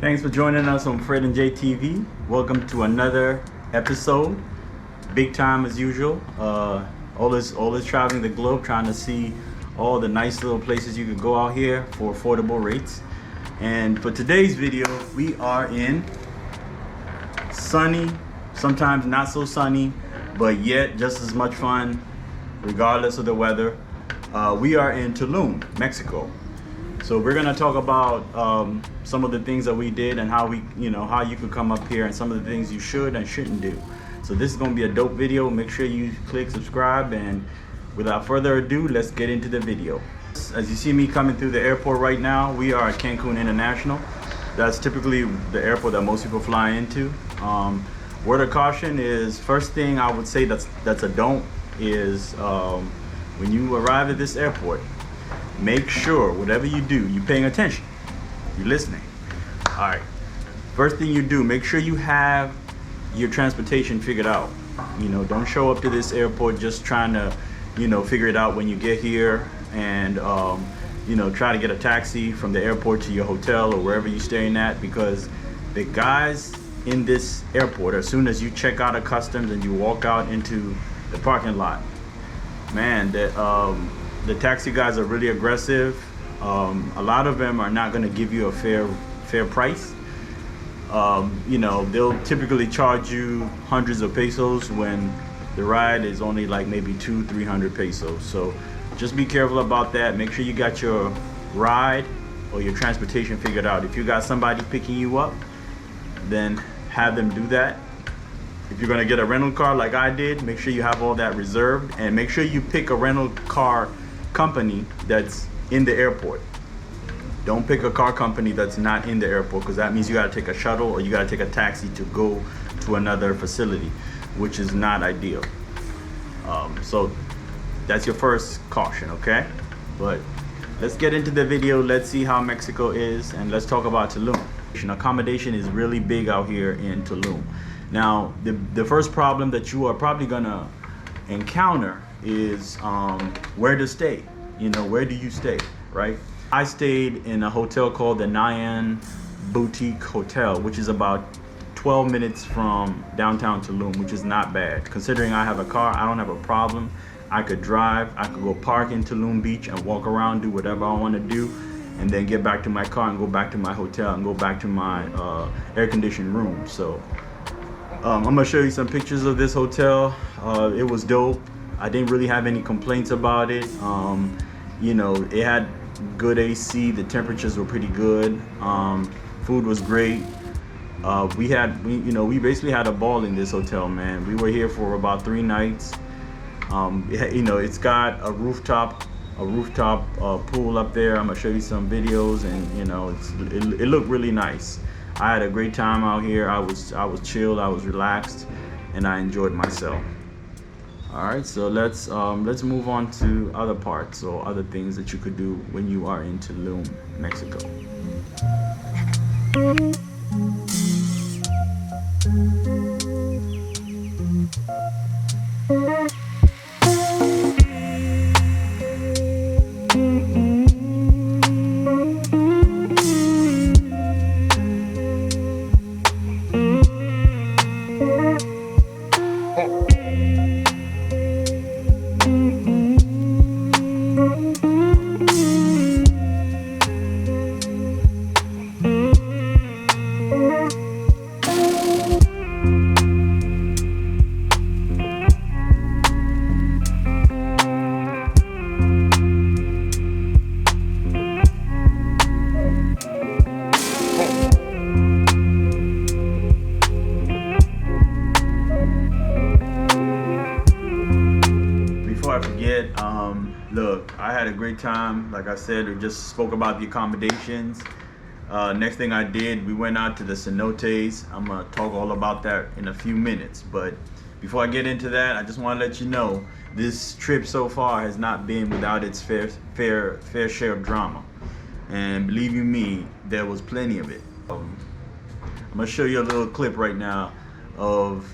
Thanks for joining us on Fred and J TV. Welcome to another episode. Big time as usual. All this traveling the globe, trying to see all the nice little places you could go out here for affordable rates. And for today's video, we are in sunny, sometimes not so sunny, but yet just as much fun, regardless of the weather. We are in Tulum, Mexico. So we're gonna talk about some of the things that we did and how how you could come up here and some of the things you should and shouldn't do. So this is gonna be a dope video. Make sure you click subscribe, and without further ado, let's get into the video. As you see me coming through the airport right now, we are at Cancun International. That's typically the airport that most people fly into. Word of caution is, first thing I would say that's a don't is when you arrive at this airport, make sure whatever you do, you're paying attention, you're listening. All right, first thing you do, make sure you have your transportation figured out. Don't show up to this airport just trying to figure it out when you get here, and try to get a taxi from the airport to your hotel or wherever you're staying at, because the guys in this airport, as soon as you check out of customs and you walk out into the parking lot, man, the taxi guys are really aggressive. A lot of them are not going to give you a fair price. They'll typically charge you hundreds of pesos when the ride is only like maybe 200-300 pesos. So just be careful about that. Make sure you got your ride or your transportation figured out. If you got somebody picking you up, then have them do that. If you're going to get a rental car like I did, make sure you have all that reserved, and make sure you pick a rental car company that's in the airport. Don't pick a car company that's not in the airport, because that means you got to take a shuttle or you got to take a taxi to go to another facility, which is not ideal. So that's your first caution, okay? But let's get into the video. Let's see how Mexico is, and let's talk about Tulum. Accommodation is really big out here in Tulum. Now, the first problem that you are probably gonna encounter is where to stay. Where do you stay, right? I stayed in a hotel called the Nayan Boutique Hotel, which is about 12 minutes from downtown Tulum, which is not bad. Considering I have a car, I don't have a problem. I could drive, I could go park in Tulum Beach and walk around, do whatever I want to do, and then get back to my car and go back to my hotel and go back to my air-conditioned room. So I'm gonna show you some pictures of this hotel. It was dope. I didn't really have any complaints about it. It had good AC. The temperatures were pretty good. Food was great. We basically had a ball in this hotel, man. We were here for about 3 nights. It's got a rooftop pool up there. I'm gonna show you some videos, and it looked really nice. I had a great time out here. I was chilled, I was relaxed, and I enjoyed myself. All right, so let's move on to other parts or other things that you could do when you are in Tulum, Mexico. Look, I had a great time. Like I said, we just spoke about the accommodations. Next thing I did, we went out to the cenotes. I'm gonna talk all about that in a few minutes. But before I get into that, I just want to let you know this trip so far has not been without its fair share of drama. And believe you me, there was plenty of it. I'm gonna show you a little clip right now of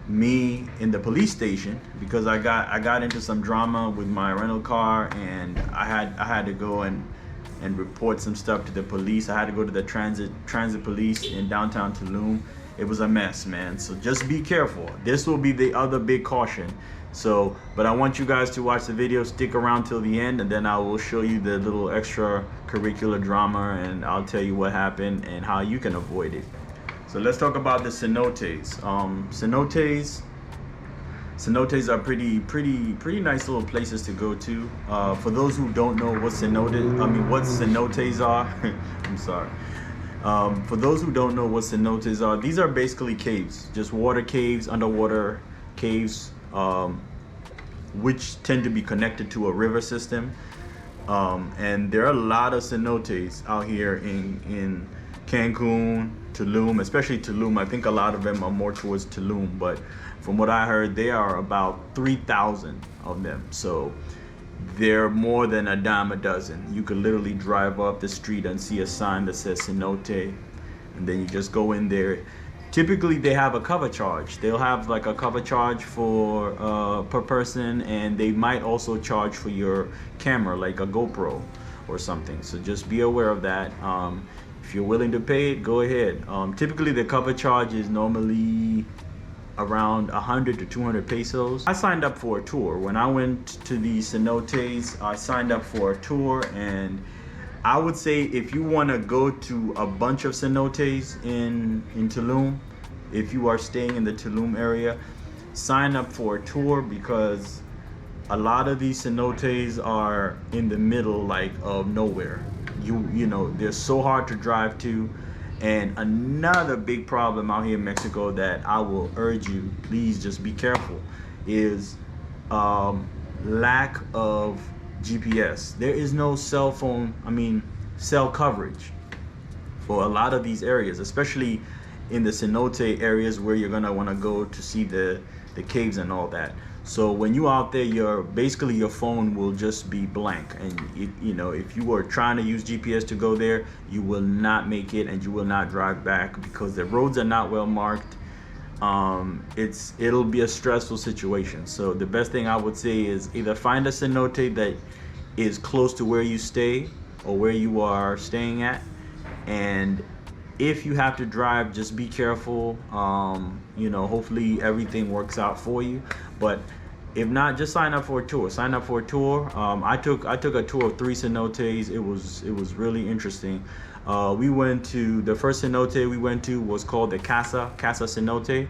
me in the police station because I got into some drama with my rental car, and I had to go and report some stuff to the police. I had to go to the transit police in downtown Tulum. It was a mess, man. So just be careful. This will be the other big caution. So, but I want you guys to watch the video, stick around till the end, and then I will show you the little extracurricular drama, and I'll tell you what happened and how you can avoid it. So let's talk about the cenotes. Cenotes are pretty nice little places to go to. For those who don't know what cenotes are, I'm sorry. For those who don't know what cenotes are, these are basically caves, just water caves, underwater caves, which tend to be connected to a river system. And there are a lot of cenotes out here in Cancun, Tulum, especially Tulum. I think a lot of them are more towards Tulum, but from what I heard, there are about 3,000 of them. So they're more than a dime a dozen. You could literally drive up the street and see a sign that says Cenote, and then you just go in there. Typically, they have a cover charge. They'll have like a cover charge for per person, and they might also charge for your camera, like a GoPro or something. So just be aware of that. If you're willing to pay it, go ahead. Typically, the cover charge is normally around 100 to 200 pesos. I signed up for a tour. When I went to the cenotes, I signed up for a tour, and I would say if you want to go to a bunch of cenotes in Tulum, if you are staying in the Tulum area, sign up for a tour, because a lot of these cenotes are in the middle, like, of nowhere. You know, they're so hard to drive to. And another big problem out here in Mexico that I will urge you, please just be careful, is lack of GPS. There is no cell coverage for a lot of these areas, especially in the cenote areas where you're gonna wanna go to see the caves and all that. So when you're out there, your phone will just be blank, and if you were trying to use GPS to go there, you will not make it, and you will not drive back because the roads are not well marked. It'll be a stressful situation. So the best thing I would say is either find a cenote that is close to where you stay or where you are staying at, and if you have to drive, just be careful. Hopefully everything works out for you. But if not, just sign up for a tour. I took a tour of 3 cenotes. It was really interesting. We went to the first cenote we went to was called the Casa Cenote,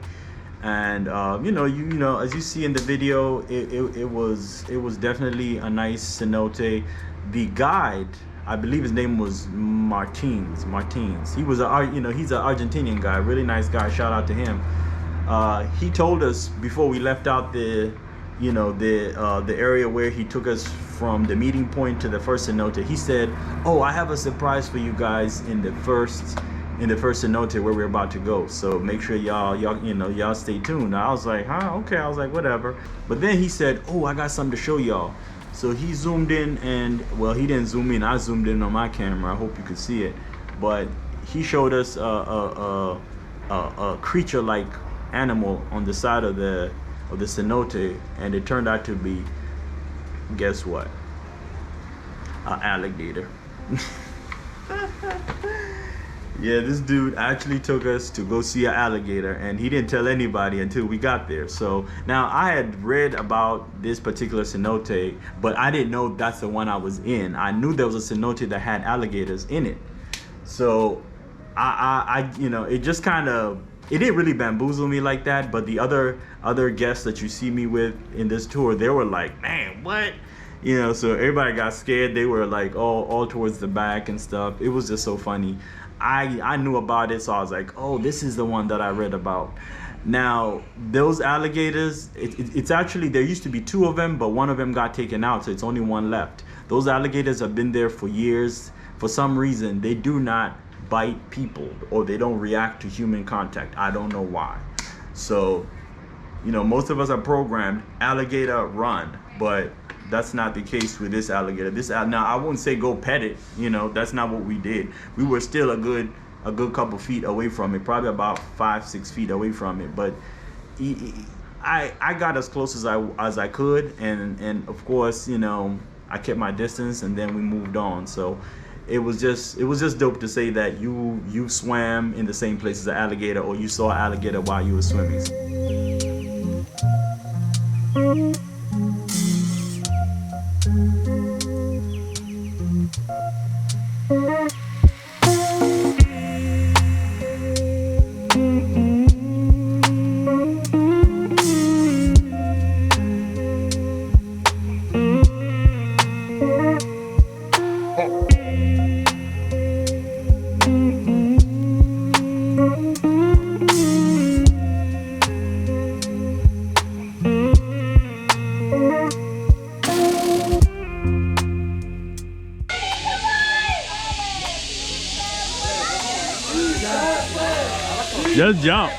and as you see in the video, it was definitely a nice cenote. The guide I believe his name was Martins. He was he's an Argentinian guy, really nice guy. Shout out to him. He told us before we left out the area where he took us from the meeting point to the first cenote. He said, "Oh, I have a surprise for you guys in the first cenote where we're about to go. So make sure y'all stay tuned." I was like, "Huh? Okay." I was like, "Whatever." But then he said, "Oh, I got something to show y'all." So he zoomed in, and well, he didn't zoom in. I zoomed in on my camera. I hope you could see it. But he showed us a creature-like animal on the side of the cenote, and it turned out to be, guess what? An alligator. Yeah, this dude actually took us to go see an alligator, and he didn't tell anybody until we got there. So now I had read about this particular cenote, but I didn't know that's the one I was in. I knew there was a cenote that had alligators in it. So I it just kind of, it didn't really bamboozle me like that. But the other guests that you see me with in this tour, they were like, "Man, what?" So everybody got scared. They were like all towards the back and stuff. It was just so funny. I knew about it, so I was like, "Oh, this is the one that I read about." Now, those alligators, it's actually, there used to be two of them, but one of them got taken out, so it's only one left. Those alligators have been there for years. For some reason, they do not bite people, or they don't react to human contact. I don't know why. So, most of us are programmed, alligator, run, but that's not the case with this alligator. Now, I wouldn't say go pet it. That's not what we did. We were still a good couple feet away from it, probably about 5-6 feet away from it. But I got as close as I could, and of course, I kept my distance, and then we moved on. So it was just dope to say that you swam in the same place as an alligator, or you saw an alligator while you were swimming. Just jump.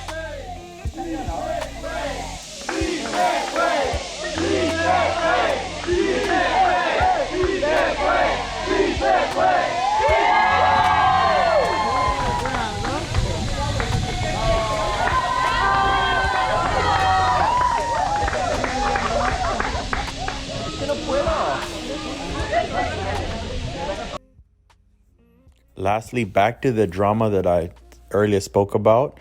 Lastly, back to the drama that I earlier spoke about.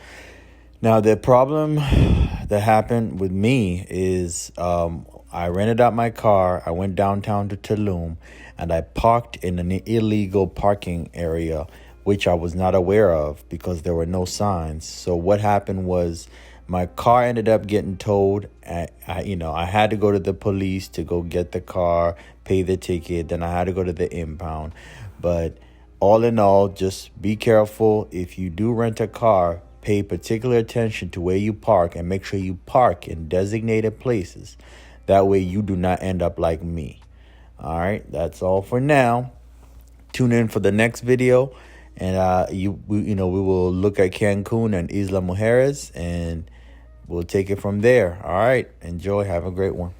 Now, the problem that happened with me is I rented out my car. I went downtown to Tulum, and I parked in an illegal parking area, which I was not aware of because there were no signs. So what happened was my car ended up getting towed. I had to go to the police to go get the car, pay the ticket. Then I had to go to the impound. But all in all, just be careful. If you do rent a car, pay particular attention to where you park and make sure you park in designated places. That way you do not end up like me. All right, that's all for now. Tune in for the next video, and we will look at Cancun and Isla Mujeres, and we'll take it from there. All right, enjoy. Have a great one.